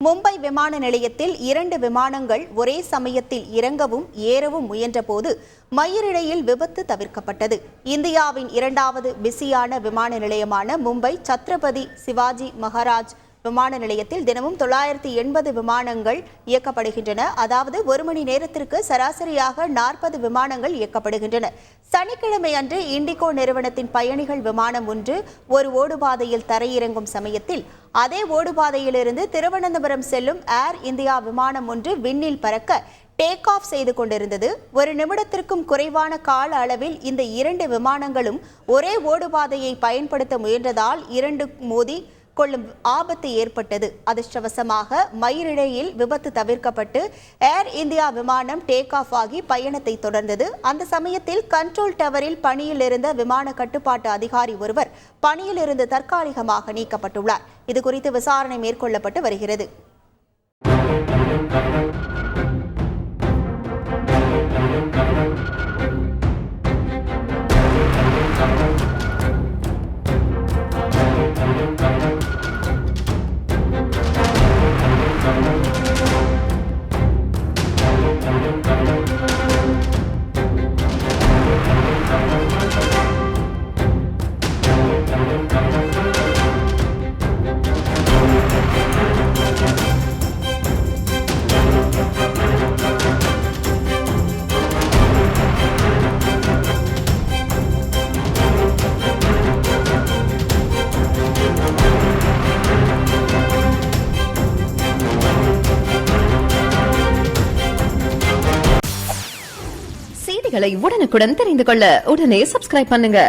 மும்பை விமான நிலையத்தில் 2 விமானங்கள் ஒரே சமயத்தில் இறங்கவும் ஏறவும் முயன்றபோது மயிரிழையில் விபத்து தவிர்க்கப்பட்டது. இந்தியாவின் 2வது பிஸியான விமான நிலையமான மும்பை சத்ரபதி சிவாஜி மகாராஜ் விமான நிலையத்தில் தினமும் 980 விமானங்கள் இயக்கப்படுகின்றன. அதாவது ஒரு மணி நேரத்திற்கு சராசரியாக 40 விமானங்கள் இயக்கப்படுகின்றன. சனிக்கிழமை அன்று இண்டிகோ நிறுவனத்தின் பயணிகள் விமானம் ஒன்று ஒரு ஓடுபாதையில் தரையிறங்கும் சமயத்தில் அதே ஓடுபாதையிலிருந்து திருவனந்தபுரம் செல்லும் ஏர் இந்தியா விமானம் ஒன்று விண்ணில் பறக்க டேக் ஆஃப் செய்து கொண்டிருந்தது. ஒரு நிமிடத்திற்கும் குறைவான கால அளவில் இந்த 2 விமானங்களும் ஒரே ஓடுபாதையை பயன்படுத்த முயன்றதால் 2 மோதி கொள்ளும் ஆபத்து ஏற்பட்டது. அதிர்ஷ்டவசமாக மயிரிழையில் விபத்து தவிர்க்கப்பட்டு ஏர் இந்தியா விமானம் டேக் ஆஃப் ஆகி பயணத்தை தொடர்ந்தது. அந்த சமயத்தில் கண்ட்ரோல் டவரில் பணியில் இருந்த விமான கட்டுப்பாட்டு அதிகாரி ஒருவர் பணியிலிருந்து தற்காலிகமாக நீக்கப்பட்டுள்ளார். இதுகுறித்து விசாரணை மேற்கொள்ளப்பட்டு வருகிறது. செய்திகளை உடனுக்குடன் தெரிந்து கொள்ள உடனே சப்ஸ்கிரைப் பண்ணுங்க.